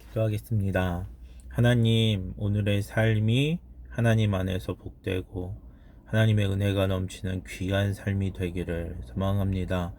기도하겠습니다. 하나님, 오늘의 삶이 하나님 안에서 복되고 하나님의 은혜가 넘치는 귀한 삶이 되기를 소망합니다.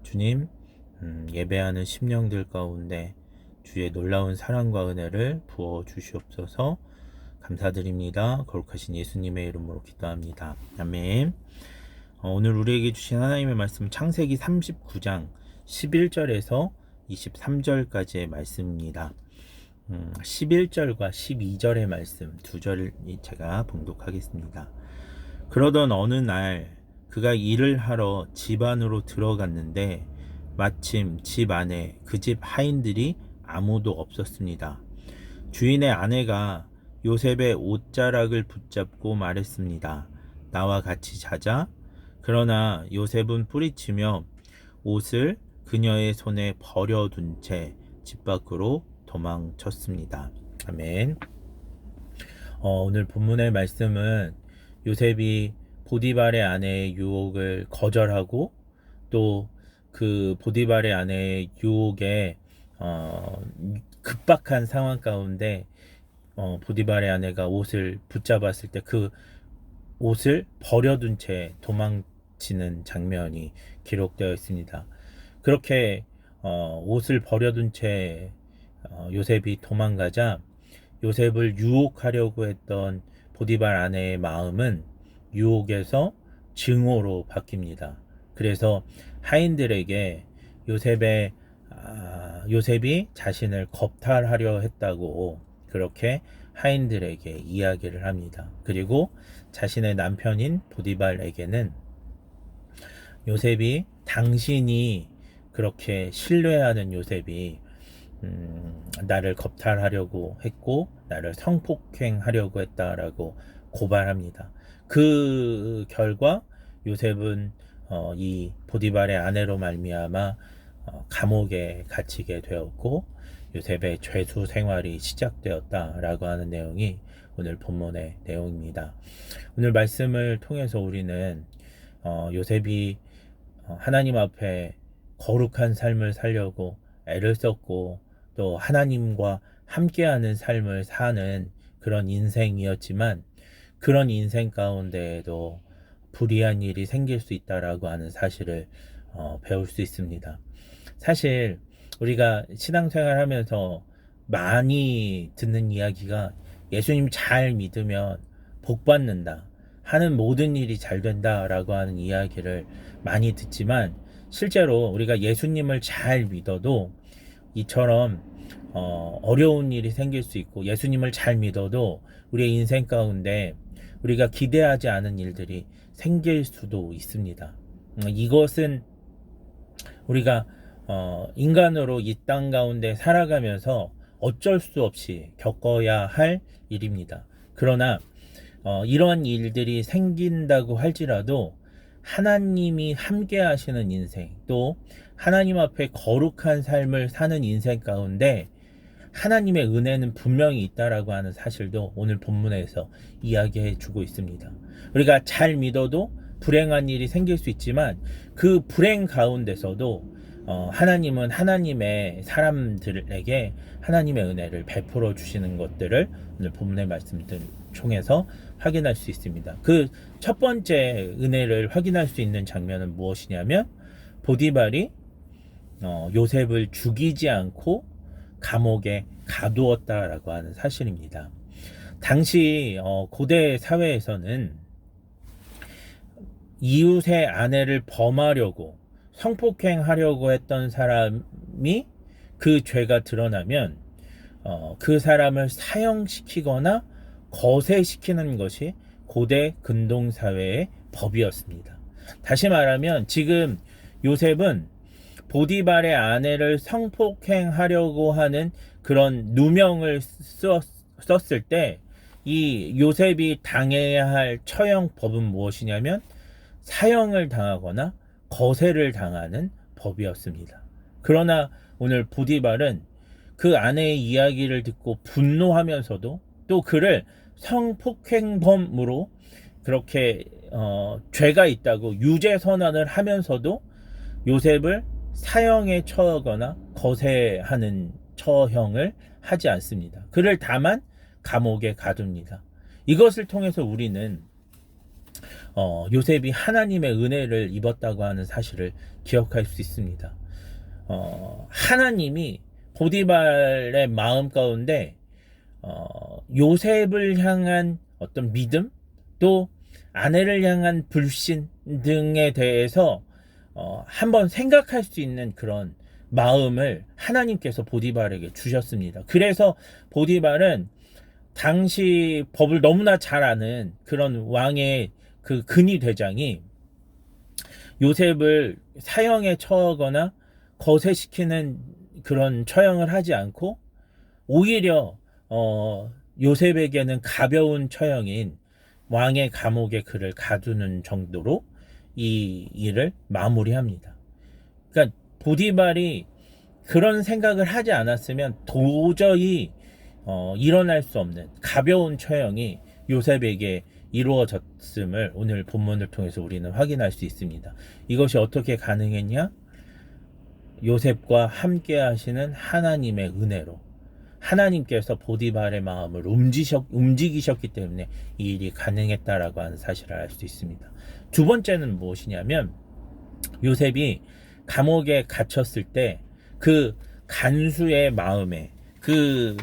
주님, 예배하는 심령들 가운데 주의 놀라운 사랑과 은혜를 부어 주시옵소서. 감사드립니다. 거룩하신 예수님의 이름으로 기도합니다. 아멘. 오늘 우리에게 주신 하나님의 말씀 창세기 39장 11절에서 23절까지의 말씀입니다. 11절과 12절의 말씀 두 절을 제가 봉독하겠습니다. 그러던 어느 날 그가 일을 하러 집 안으로 들어갔는데 마침 집 안에 그 집 하인들이 아무도 없었습니다. 주인의 아내가 요셉의 옷자락을 붙잡고 말했습니다. 나와 같이 자자. 그러나 요셉은 뿌리치며 옷을 그녀의 손에 버려둔 채 집 밖으로 도망쳤습니다. 아멘. 오늘 본문의 말씀은 요셉이 보디발의 아내의 유혹을 거절하고 또 그 보디발의 아내의 유혹에 급박한 상황 가운데 보디발의 아내가 옷을 붙잡았을 때 그 옷을 버려둔 채 도망치는 장면이 기록되어 있습니다. 그렇게 옷을 버려둔 채 요셉이 도망가자 요셉을 유혹하려고 했던 보디발 아내의 마음은 유혹에서 증오로 바뀝니다. 그래서 하인들에게 요셉이 자신을 겁탈하려 했다고 그렇게 하인들에게 이야기를 합니다. 그리고 자신의 남편인 보디발에게는 요셉이 당신이 그렇게 신뢰하는 요셉이 나를 겁탈하려고 했고 나를 성폭행하려고 했다라고 고발합니다. 그 결과 요셉은 이 보디발의 아내로 말미암아 감옥에 갇히게 되었고 요셉의 죄수 생활이 시작되었다라고 하는 내용이 오늘 본문의 내용입니다. 오늘 말씀을 통해서 우리는 요셉이 하나님 앞에 거룩한 삶을 살려고 애를 썼고 또 하나님과 함께하는 삶을 사는 그런 인생이었지만 그런 인생 가운데에도 불의한 일이 생길 수 있다라고 하는 사실을 배울 수 있습니다. 사실 우리가 신앙생활 하면서 많이 듣는 이야기가 예수님 잘 믿으면 복 받는다 하는 모든 일이 잘 된다라고 하는 이야기를 많이 듣지만 실제로 우리가 예수님을 잘 믿어도 이처럼 어려운 일이 생길 수 있고 예수님을 잘 믿어도 우리의 인생 가운데 우리가 기대하지 않은 일들이 생길 수도 있습니다. 이것은 우리가 인간으로 이 땅 가운데 살아가면서 어쩔 수 없이 겪어야 할 일입니다. 그러나 이런 일들이 생긴다고 할지라도 하나님이 함께 하시는 인생 또 하나님 앞에 거룩한 삶을 사는 인생 가운데 하나님의 은혜는 분명히 있다라고 하는 사실도 오늘 본문에서 이야기해 주고 있습니다. 우리가 잘 믿어도 불행한 일이 생길 수 있지만 그 불행 가운데서도 하나님은 하나님의 사람들에게 하나님의 은혜를 베풀어 주시는 것들을 오늘 본문의 말씀들 통해서 확인할 수 있습니다. 그 첫 번째 은혜를 확인할 수 있는 장면은 무엇이냐면 보디발이 요셉을 죽이지 않고 감옥에 가두었다라고 하는 사실입니다. 당시 고대 사회에서는 이웃의 아내를 범하려고 성폭행하려고 했던 사람이 그 죄가 드러나면 그 사람을 사형시키거나 거세시키는 것이 고대 근동사회의 법이었습니다. 다시 말하면 지금 요셉은 보디발의 아내를 성폭행하려고 하는 그런 누명을 썼을 때 이 요셉이 당해야 할 처형법은 무엇이냐면 사형을 당하거나 거세를 당하는 법이었습니다. 그러나 오늘 보디발은 그 아내의 이야기를 듣고 분노하면서도 또 그를 성폭행범으로 그렇게 죄가 있다고 유죄 선언을 하면서도 요셉을 사형에 처하거나 거세하는 처형을 하지 않습니다. 그를 다만 감옥에 가둡니다. 이것을 통해서 우리는 요셉이 하나님의 은혜를 입었다고 하는 사실을 기억할 수 있습니다. 하나님이 보디발의 마음 가운데 요셉을 향한 어떤 믿음, 또 아내를 향한 불신 등에 대해서 한번 생각할 수 있는 그런 마음을 하나님께서 보디발에게 주셨습니다. 그래서 보디발은 당시 법을 너무나 잘 아는 그런 왕의 그 근위 대장이 요셉을 사형에 처하거나 거세시키는 그런 처형을 하지 않고 오히려 요셉에게는 가벼운 처형인 왕의 감옥에 그를 가두는 정도로 이 일을 마무리합니다. 그러니까 보디발이 그런 생각을 하지 않았으면 도저히 일어날 수 없는 가벼운 처형이 요셉에게 이루어졌음을 오늘 본문을 통해서 우리는 확인할 수 있습니다. 이것이 어떻게 가능했냐? 요셉과 함께 하시는 하나님의 은혜로, 하나님께서 보디발의 마음을 움직이셨기 때문에 이 일이 가능했다라고 하는 사실을 알 수 있습니다. 두 번째는 무엇이냐면, 요셉이 감옥에 갇혔을 때 그 간수의 마음에 그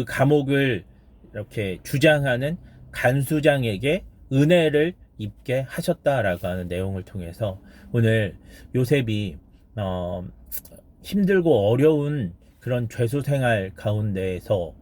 감옥을 이렇게 주장하는 간수장에게 은혜를 입게 하셨다라고 하는 내용을 통해서 오늘 요셉이 힘들고 어려운 그런 죄수 생활 가운데에서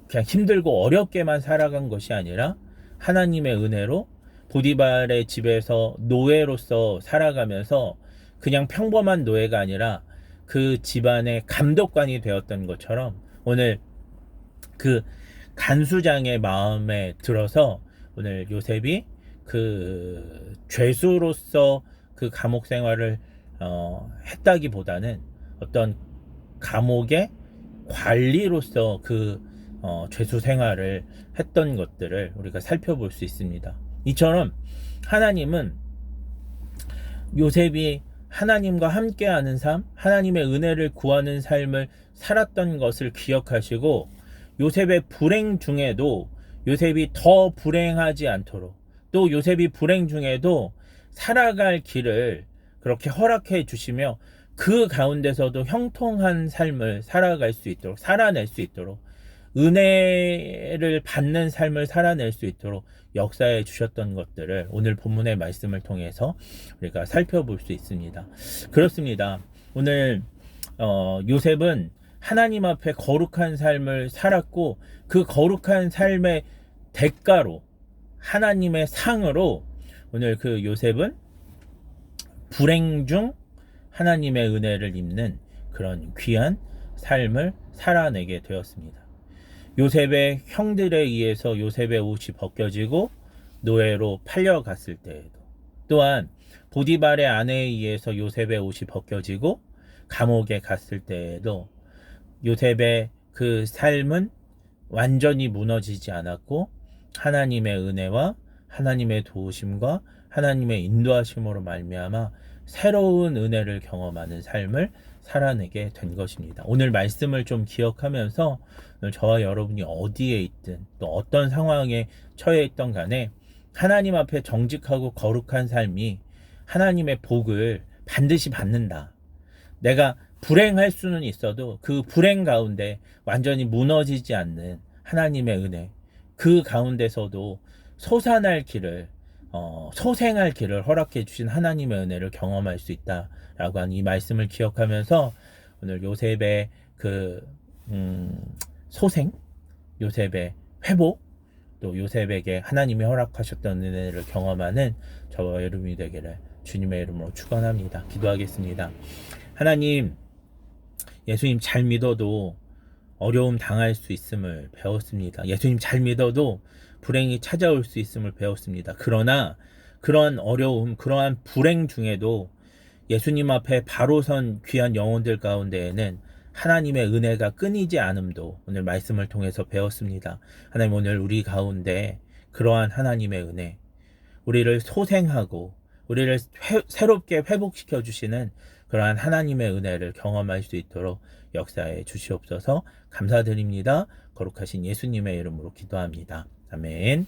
그냥 힘들고 어렵게만 살아간 것이 아니라 하나님의 은혜로 보디발의 집에서 노예로서 살아가면서 그냥 평범한 노예가 아니라 그 집안의 감독관이 되었던 것처럼 오늘 그 간수장의 마음에 들어서 오늘 요셉이 그 죄수로서 그 감옥 생활을 했다기보다는 어떤 감옥의 관리로서 그 죄수 생활을 했던 것들을 우리가 살펴볼 수 있습니다. 이처럼 하나님은 요셉이 하나님과 함께하는 삶, 하나님의 은혜를 구하는 삶을 살았던 것을 기억하시고 요셉의 불행 중에도 요셉이 더 불행하지 않도록, 또 요셉이 불행 중에도 살아갈 길을 그렇게 허락해 주시며 그 가운데서도 형통한 삶을 살아갈 수 있도록, 살아낼 수 있도록, 은혜를 받는 삶을 살아낼 수 있도록 역사해 주셨던 것들을 오늘 본문의 말씀을 통해서 우리가 살펴볼 수 있습니다. 그렇습니다. 오늘 요셉은 하나님 앞에 거룩한 삶을 살았고 그 거룩한 삶의 대가로, 하나님의 상으로 오늘 그 요셉은 불행 중 하나님의 은혜를 입는 그런 귀한 삶을 살아내게 되었습니다. 요셉의 형들에 의해서 요셉의 옷이 벗겨지고 노예로 팔려갔을 때에도, 또한 보디발의 아내에 의해서 요셉의 옷이 벗겨지고 감옥에 갔을 때에도 요셉의 그 삶은 완전히 무너지지 않았고 하나님의 은혜와 하나님의 도우심과 하나님의 인도하심으로 말미암아 새로운 은혜를 경험하는 삶을 살아내게 된 것입니다. 오늘 말씀을 좀 기억하면서 오늘 저와 여러분이 어디에 있든 또 어떤 상황에 처해 있던 간에 하나님 앞에 정직하고 거룩한 삶이 하나님의 복을 반드시 받는다. 내가 불행할 수는 있어도 그 불행 가운데 완전히 무너지지 않는 하나님의 은혜, 그 가운데서도 솟아날 길을, 소생할 길을 허락해 주신 하나님의 은혜를 경험할 수 있다라고 하는 이 말씀을 기억하면서 오늘 요셉의 그 소생, 요셉의 회복, 또 요셉에게 하나님이 허락하셨던 은혜를 경험하는 저와 여러분이 되기를 주님의 이름으로 축원합니다. 기도하겠습니다. 하나님, 예수님 잘 믿어도 어려움 당할 수 있음을 배웠습니다. 예수님 잘 믿어도 불행이 찾아올 수 있음을 배웠습니다. 그러나 그러한 어려움, 그러한 불행 중에도 예수님 앞에 바로 선 귀한 영혼들 가운데에는 하나님의 은혜가 끊이지 않음도 오늘 말씀을 통해서 배웠습니다. 하나님, 오늘 우리 가운데 그러한 하나님의 은혜, 우리를 소생하고 우리를 새롭게 회복시켜 주시는 그러한 하나님의 은혜를 경험할 수 있도록 역사해 주시옵소서. 감사드립니다. 거룩하신 예수님의 이름으로 기도합니다. 아멘.